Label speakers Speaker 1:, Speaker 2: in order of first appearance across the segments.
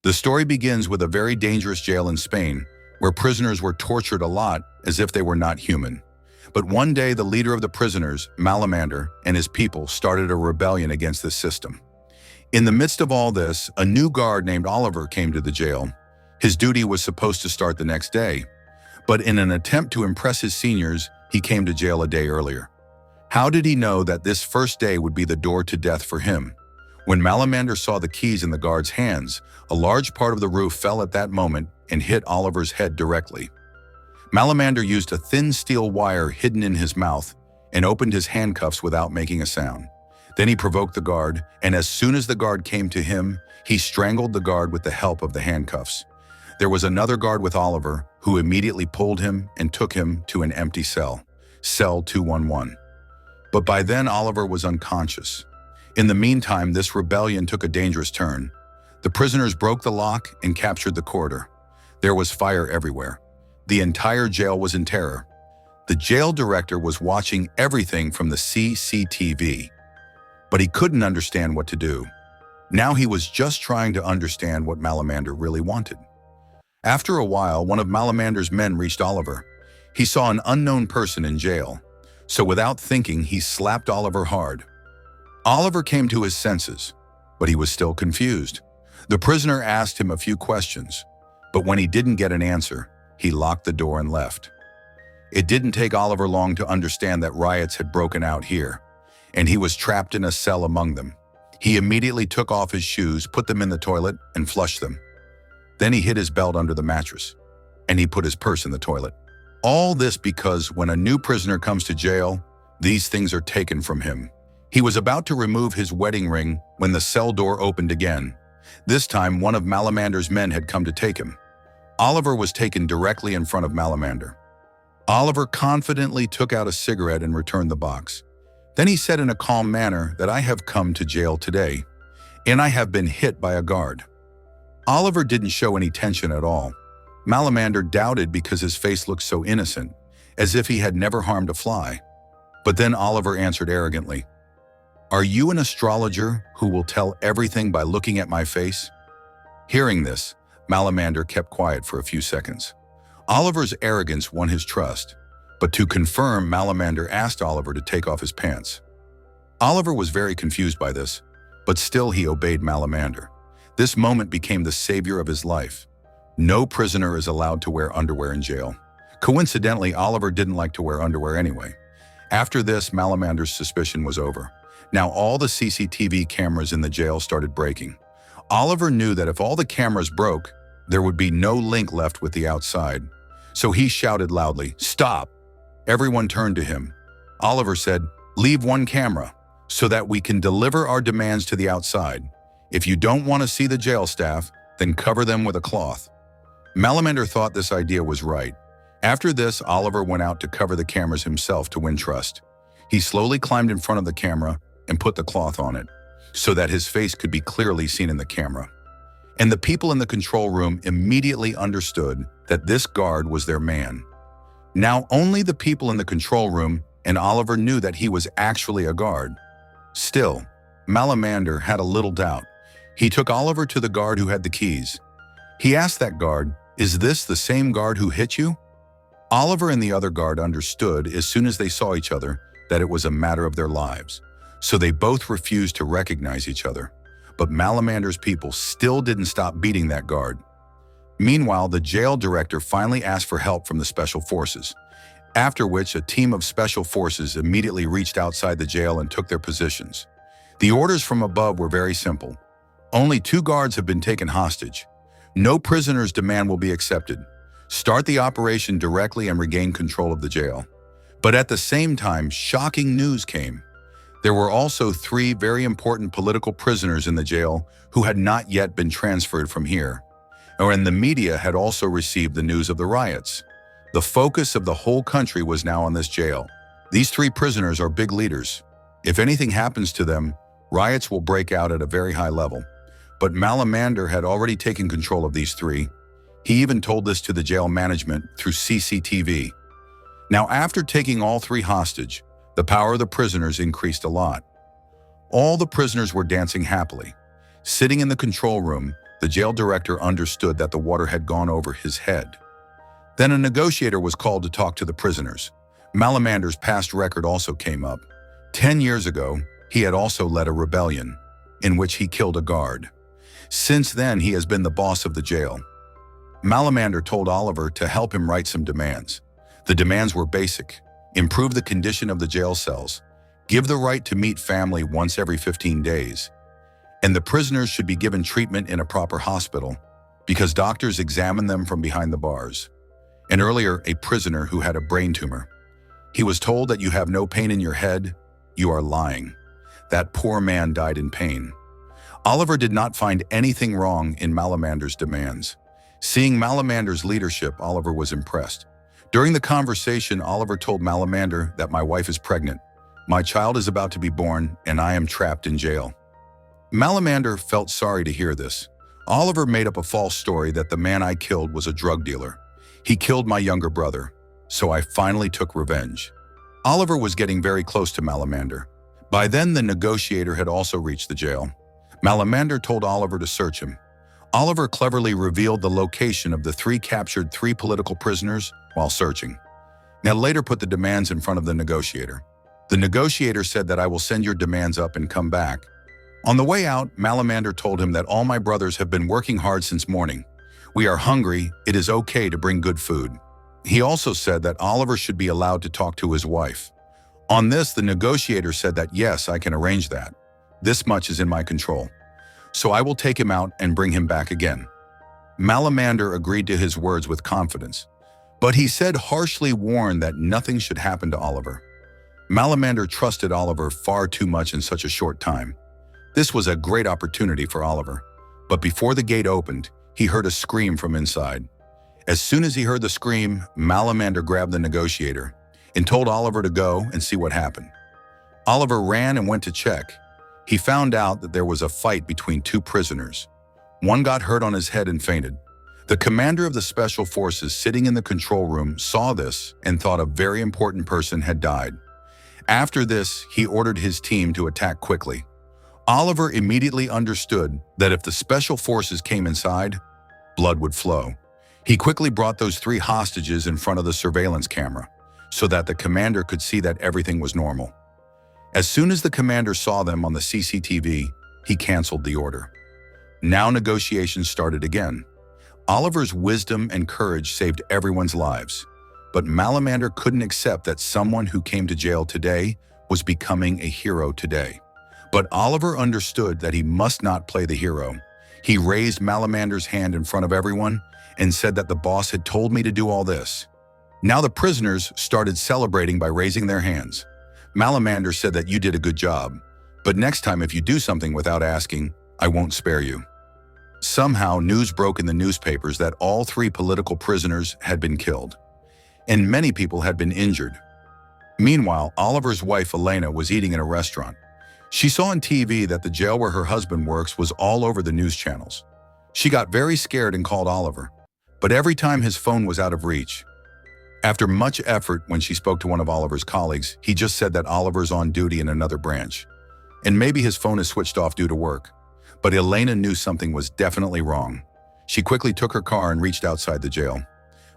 Speaker 1: The story begins with a very dangerous jail in Spain, where prisoners were tortured a lot as if they were not human. But one day, the leader of the prisoners, Malamadre, and his people started a rebellion against this system. In the midst of all this, a new guard named Oliver came to the jail. His duty was supposed to start the next day, but in an attempt to impress his seniors, he came to jail a day earlier. How did he know that this first day would be the door to death for him? When Malamadre saw the keys in the guard's hands, a large part of the roof fell at that moment and hit Oliver's head directly. Malamadre used a thin steel wire hidden in his mouth and opened his handcuffs without making a sound. Then he provoked the guard, and as soon as the guard came to him, he strangled the guard with the help of the handcuffs. There was another guard with Oliver, who immediately pulled him and took him to an empty cell, cell 211. But by then, Oliver was unconscious. In the meantime, this rebellion took a dangerous turn. The prisoners broke the lock and captured the corridor. There was fire everywhere. The entire jail was in terror. The jail director was watching everything from the CCTV, but he couldn't understand what to do. Now he was just trying to understand what Malamadre really wanted. After a while, one of Malamadre's men reached Oliver. He saw an unknown person in jail, so without thinking, he slapped Oliver hard. Oliver came to his senses, but he was still confused. The prisoner asked him a few questions, but when he didn't get an answer, he locked the door and left. It didn't take Oliver long to understand that riots had broken out here, and he was trapped in a cell among them. He immediately took off his shoes, put them in the toilet, and flushed them. Then he hid his belt under the mattress, and he put his purse in the toilet. All this because when a new prisoner comes to jail, these things are taken from him. He was about to remove his wedding ring when the cell door opened again. This time, one of Malamadre's men had come to take him. Oliver was taken directly in front of Malamadre. Oliver confidently took out a cigarette and returned the box. Then he said in a calm manner that I have come to jail today, and I have been hit by a guard. Oliver didn't show any tension at all. Malamadre doubted because his face looked so innocent, as if he had never harmed a fly. But then Oliver answered arrogantly, "Are you an astrologer who will tell everything by looking at my face?" Hearing this, Malamadre kept quiet for a few seconds. Oliver's arrogance won his trust, but to confirm, Malamadre asked Oliver to take off his pants. Oliver was very confused by this, but still he obeyed Malamadre. This moment became the savior of his life. No prisoner is allowed to wear underwear in jail. Coincidentally, Oliver didn't like to wear underwear anyway. After this, Malamadre's suspicion was over. Now all the CCTV cameras in the jail started breaking. Oliver knew that if all the cameras broke, there would be no link left with the outside. So he shouted loudly, "Stop!" Everyone turned to him. Oliver said, "Leave one camera, so that we can deliver our demands to the outside. If you don't want to see the jail staff, then cover them with a cloth." Malamadre thought this idea was right. After this, Oliver went out to cover the cameras himself to win trust. He slowly climbed in front of the camera and put the cloth on it, so that his face could be clearly seen in the camera. And the people in the control room immediately understood that this guard was their man. Now only the people in the control room and Oliver knew that he was actually a guard. Still, Malamadre had a little doubt. He took Oliver to the guard who had the keys. He asked that guard, "Is this the same guard who hit you?" Oliver and the other guard understood as soon as they saw each other that it was a matter of their lives, so they both refused to recognize each other. But Malamadre's people still didn't stop beating that guard. Meanwhile, the jail director finally asked for help from the special forces, after which a team of special forces immediately reached outside the jail and took their positions. The orders from above were very simple. Only 2 guards have been taken hostage. No prisoner's demand will be accepted. Start the operation directly and regain control of the jail. But at the same time, shocking news came. There were also 3 very important political prisoners in the jail who had not yet been transferred from here. And the media had also received the news of the riots. The focus of the whole country was now on this jail. These 3 prisoners are big leaders. If anything happens to them, riots will break out at a very high level. But Malamadre had already taken control of these 3. He even told this to the jail management through CCTV. Now, after taking all 3 hostage, the power of the prisoners increased a lot. All the prisoners were dancing happily. Sitting in the control room, the jail director understood that the water had gone over his head. Then a negotiator was called to talk to the prisoners. Malamadre's past record also came up. 10 years ago, he had also led a rebellion, in which he killed a guard. Since then, he has been the boss of the jail. Malamadre told Oliver to help him write some demands. The demands were basic: improve the condition of the jail cells, give the right to meet family once every 15 days, and the prisoners should be given treatment in a proper hospital because doctors examine them from behind the bars. And earlier, a prisoner who had a brain tumor. He was told that you have no pain in your head, you are lying. That poor man died in pain. Oliver did not find anything wrong in Malamadre's demands. Seeing Malamadre's leadership, Oliver was impressed. During the conversation, Oliver told Malamadre that my wife is pregnant, my child is about to be born, and I am trapped in jail. Malamadre felt sorry to hear this. Oliver made up a false story that the man I killed was a drug dealer. He killed my younger brother, so I finally took revenge. Oliver was getting very close to Malamadre. By then, the negotiator had also reached the jail. Malamadre told Oliver to search him. Oliver cleverly revealed the location of the captured three political prisoners while searching. Now later put the demands in front of the negotiator. The negotiator said that I will send your demands up and come back. On the way out, Malamadre told him that all my brothers have been working hard since morning. We are hungry, it is okay to bring good food. He also said that Oliver should be allowed to talk to his wife. On this, the negotiator said that yes, I can arrange that. This much is in my control. So I will take him out and bring him back again. Malamadre agreed to his words with confidence, but he said harshly warned that nothing should happen to Oliver. Malamadre trusted Oliver far too much in such a short time. This was a great opportunity for Oliver, but before the gate opened, he heard a scream from inside. As soon as he heard the scream, Malamadre grabbed the negotiator and told Oliver to go and see what happened. Oliver ran and went to check. He found out that there was a fight between two prisoners. One got hurt on his head and fainted. The commander of the special forces sitting in the control room saw this and thought a very important person had died. After this, he ordered his team to attack quickly. Oliver immediately understood that if the special forces came inside, blood would flow. He quickly brought those three hostages in front of the surveillance camera so that the commander could see that everything was normal. As soon as the commander saw them on the CCTV, he canceled the order. Now negotiations started again. Oliver's wisdom and courage saved everyone's lives, but Malamadre couldn't accept that someone who came to jail today was becoming a hero today. But Oliver understood that he must not play the hero. He raised Malamadre's hand in front of everyone and said that the boss had told me to do all this. Now the prisoners started celebrating by raising their hands. Malamadre said that you did a good job, but next time if you do something without asking, I won't spare you. Somehow news broke in the newspapers that all three political prisoners had been killed, and many people had been injured. Meanwhile, Oliver's wife Elena was eating in a restaurant. She saw on TV that the jail where her husband works was all over the news channels. She got very scared and called Oliver, but every time his phone was out of reach. After much effort, when she spoke to one of Oliver's colleagues, he just said that Oliver's on duty in another branch, and maybe his phone is switched off due to work. But Elena knew something was definitely wrong. She quickly took her car and reached outside the jail.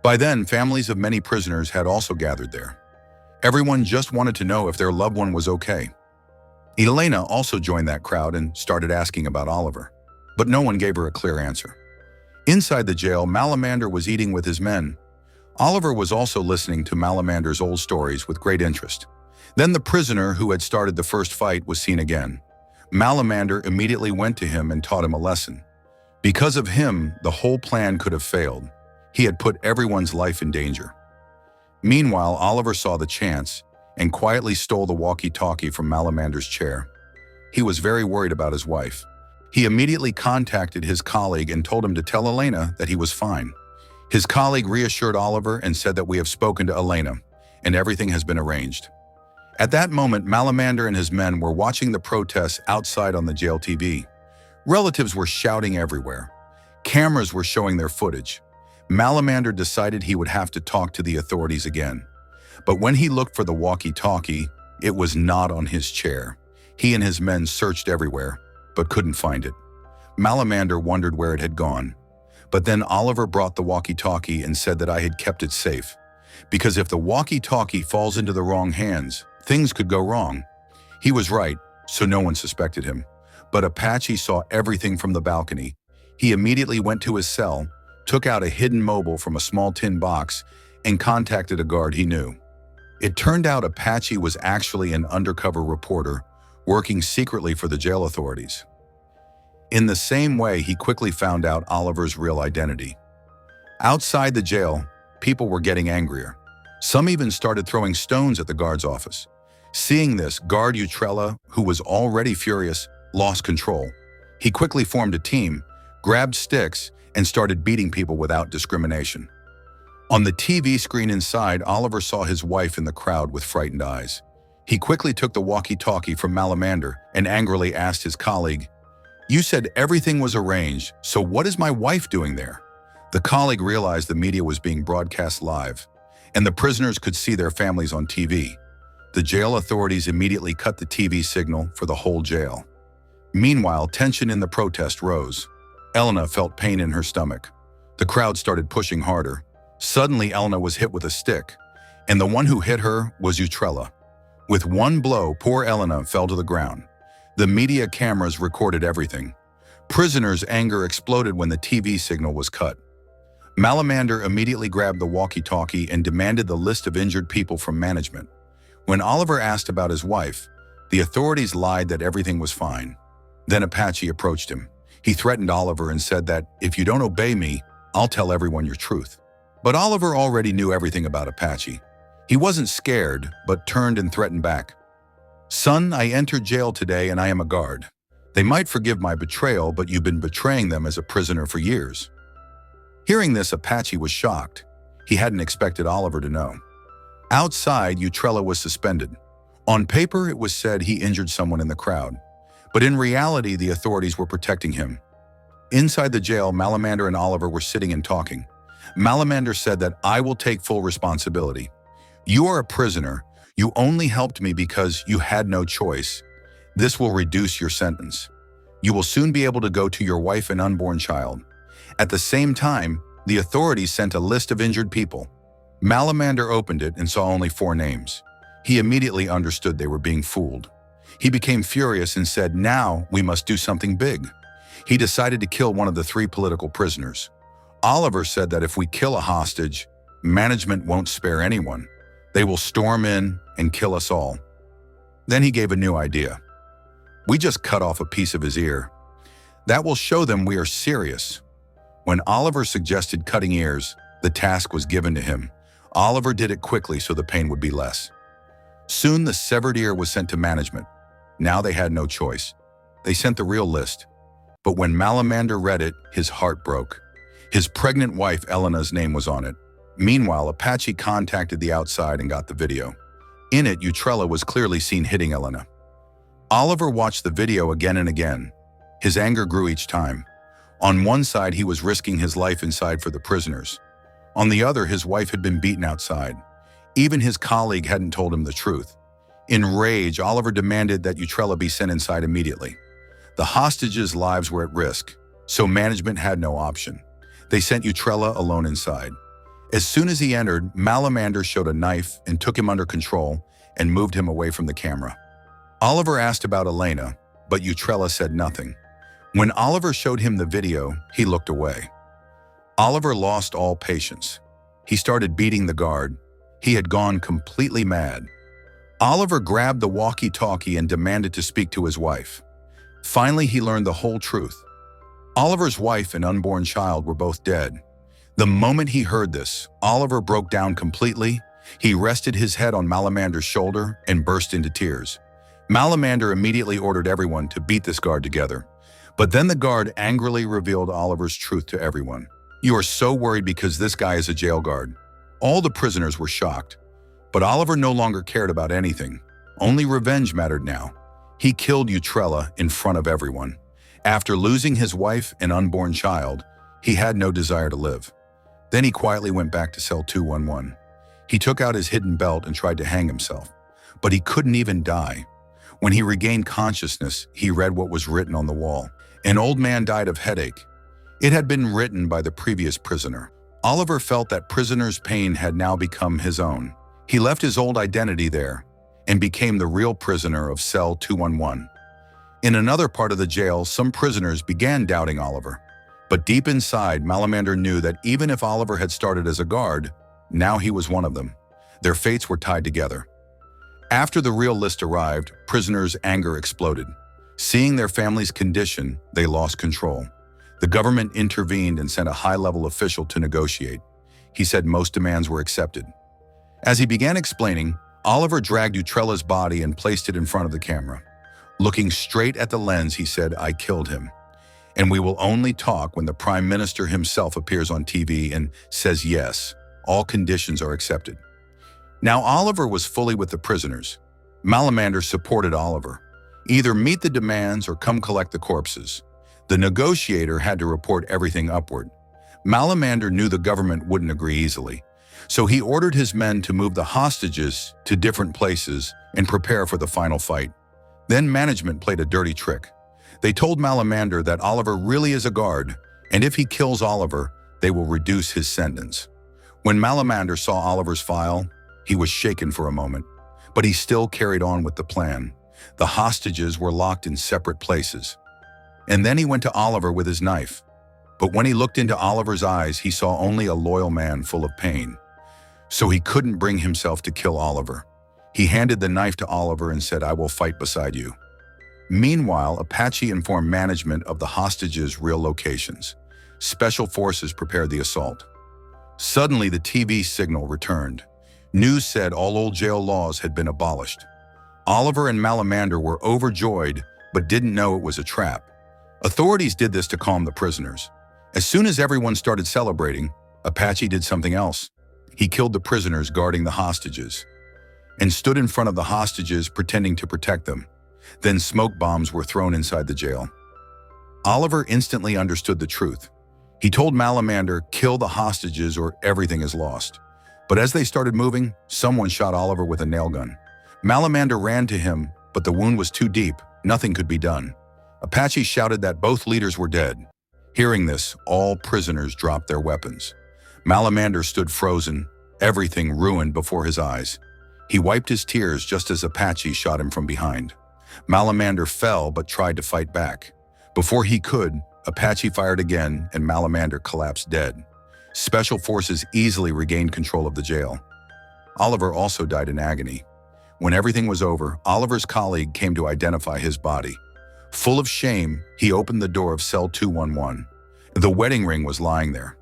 Speaker 1: By then, families of many prisoners had also gathered there. Everyone just wanted to know if their loved one was okay. Elena also joined that crowd and started asking about Oliver, but no one gave her a clear answer. Inside the jail, Malamadre was eating with his men. Oliver was also listening to Malamadre's old stories with great interest. Then the prisoner who had started the first fight was seen again. Malamadre immediately went to him and taught him a lesson. Because of him, the whole plan could have failed. He had put everyone's life in danger. Meanwhile, Oliver saw the chance and quietly stole the walkie-talkie from Malamadre's chair. He was very worried about his wife. He immediately contacted his colleague and told him to tell Elena that he was fine. His colleague reassured Oliver and said that we have spoken to Elena, and everything has been arranged. At that moment, Malamadre and his men were watching the protests outside on the jail TV. Relatives were shouting everywhere. Cameras were showing their footage. Malamadre decided he would have to talk to the authorities again. But when he looked for the walkie-talkie, it was not on his chair. He and his men searched everywhere, but couldn't find it. Malamander wondered where it had gone. But then Oliver brought the walkie-talkie and said that I had kept it safe. Because if the walkie-talkie falls into the wrong hands, things could go wrong. He was right, so no one suspected him. But Apache saw everything from the balcony. He immediately went to his cell, took out a hidden mobile from a small tin box, and contacted a guard he knew. It turned out Apache was actually an undercover reporter working secretly for the jail authorities. In the same way, he quickly found out Oliver's real identity. Outside the jail, people were getting angrier. Some even started throwing stones at the guard's office. Seeing this, guard Utrella, who was already furious, lost control. He quickly formed a team, grabbed sticks, and started beating people without discrimination. On the TV screen inside, Oliver saw his wife in the crowd with frightened eyes. He quickly took the walkie-talkie from Malamander and angrily asked his colleague, "You said everything was arranged, so what is my wife doing there?" The colleague realized the media was being broadcast live, and the prisoners could see their families on TV. The jail authorities immediately cut the TV signal for the whole jail. Meanwhile, tension in the protest rose. Elena felt pain in her stomach. The crowd started pushing harder. Suddenly, Elena was hit with a stick, and the one who hit her was Utrella. With one blow, poor Elena fell to the ground. The media cameras recorded everything. Prisoners' anger exploded when the TV signal was cut. Malamander immediately grabbed the walkie-talkie and demanded the list of injured people from management. When Oliver asked about his wife, the authorities lied that everything was fine. Then Apache approached him. He threatened Oliver and said that, "If you don't obey me, I'll tell everyone your truth." But Oliver already knew everything about Apache. He wasn't scared, but turned and threatened back. "Son, I entered jail today and I am a guard. They might forgive my betrayal, but you've been betraying them as a prisoner for years." Hearing this, Apache was shocked. He hadn't expected Oliver to know. Outside, Utrella was suspended. On paper, it was said he injured someone in the crowd. But in reality, the authorities were protecting him. Inside the jail, Malamander and Oliver were sitting and talking. Malamander said that, "I will take full responsibility. You are a prisoner. You only helped me because you had no choice. This will reduce your sentence. You will soon be able to go to your wife and unborn child." At the same time, the authorities sent a list of injured people. Malamander opened it and saw only 4 names. He immediately understood they were being fooled. He became furious and said, "Now we must do something big." He decided to kill one of the 3 political prisoners. Oliver said that if we kill a hostage, management won't spare anyone. They will storm in and kill us all. Then he gave a new idea. "We just cut off a piece of his ear. That will show them we are serious." When Oliver suggested cutting ears, the task was given to him. Oliver did it quickly so the pain would be less. Soon the severed ear was sent to management. Now they had no choice. They sent the real list. But when Malamander read it, his heart broke. His pregnant wife Elena's name was on it. Meanwhile, Apache contacted the outside and got the video. In it, Utrella was clearly seen hitting Elena. Oliver watched the video again and again. His anger grew each time. On one side, he was risking his life inside for the prisoners. On the other, his wife had been beaten outside. Even his colleague hadn't told him the truth. In rage, Oliver demanded that Utrella be sent inside immediately. The hostages' lives were at risk, so management had no option. They sent Utrella alone inside. As soon as he entered, Malamander showed a knife and took him under control and moved him away from the camera. Oliver asked about Elena, but Utrella said nothing. When Oliver showed him the video, he looked away. Oliver lost all patience. He started beating the guard. He had gone completely mad. Oliver grabbed the walkie-talkie and demanded to speak to his wife. Finally, he learned the whole truth. Oliver's wife and unborn child were both dead. The moment he heard this, Oliver broke down completely. He rested his head on Malamander's shoulder and burst into tears. Malamander immediately ordered everyone to beat this guard together. But then the guard angrily revealed Oliver's truth to everyone. "You are so worried because this guy is a jail guard." All the prisoners were shocked. But Oliver no longer cared about anything. Only revenge mattered now. He killed Utrella in front of everyone. After losing his wife and unborn child, he had no desire to live. Then he quietly went back to cell 211. He took out his hidden belt and tried to hang himself. But he couldn't even die. When he regained consciousness, he read what was written on the wall. An old man died of headache. It had been written by the previous prisoner. Oliver felt that prisoner's pain had now become his own. He left his old identity there and became the real prisoner of cell 211. In another part of the jail, some prisoners began doubting Oliver. But deep inside, Malamander knew that even if Oliver had started as a guard, now he was one of them. Their fates were tied together. After the real list arrived, prisoners' anger exploded. Seeing their family's condition, they lost control. The government intervened and sent a high-level official to negotiate. He said most demands were accepted. As he began explaining, Oliver dragged Utrella's body and placed it in front of the camera. Looking straight at the lens, he said, "I killed him. And we will only talk when the Prime Minister himself appears on TV and says yes, all conditions are accepted." Now Oliver was fully with the prisoners. Malamander supported Oliver. Either meet the demands or come collect the corpses. The negotiator had to report everything upward. Malamander knew the government wouldn't agree easily, so he ordered his men to move the hostages to different places and prepare for the final fight. Then management played a dirty trick. They told Malamander that Oliver really is a guard, and if he kills Oliver, they will reduce his sentence. When Malamander saw Oliver's file, he was shaken for a moment, but he still carried on with the plan. The hostages were locked in separate places. And then he went to Oliver with his knife. But when he looked into Oliver's eyes, he saw only a loyal man full of pain. So he couldn't bring himself to kill Oliver. He handed the knife to Oliver and said, "I will fight beside you." Meanwhile, Apache informed management of the hostages' real locations. Special forces prepared the assault. Suddenly, the TV signal returned. News said all old jail laws had been abolished. Oliver and Malamander were overjoyed, but didn't know it was a trap. Authorities did this to calm the prisoners. As soon as everyone started celebrating, Apache did something else. He killed the prisoners guarding the hostages and stood in front of the hostages pretending to protect them. Then smoke bombs were thrown inside the jail. Oliver instantly understood the truth. He told Malamander, "Kill the hostages or everything is lost." But as they started moving, someone shot Oliver with a nail gun. Malamander ran to him, but the wound was too deep. Nothing could be done. Apache shouted that both leaders were dead. Hearing this, all prisoners dropped their weapons. Malamander stood frozen, everything ruined before his eyes. He wiped his tears just as Apache shot him from behind. Malamander fell but tried to fight back. Before he could, Apache fired again and Malamander collapsed dead. Special forces easily regained control of the jail. Oliver also died in agony. When everything was over, Oliver's colleague came to identify his body. Full of shame, he opened the door of cell 211. The wedding ring was lying there.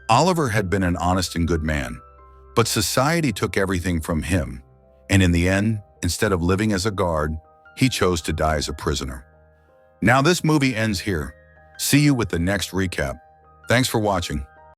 Speaker 1: Oliver had been an honest and good man, but society took everything from him. And in the end, instead of living as a guard, he chose to die as a prisoner. Now this movie ends here. See you with the next recap. Thanks for watching.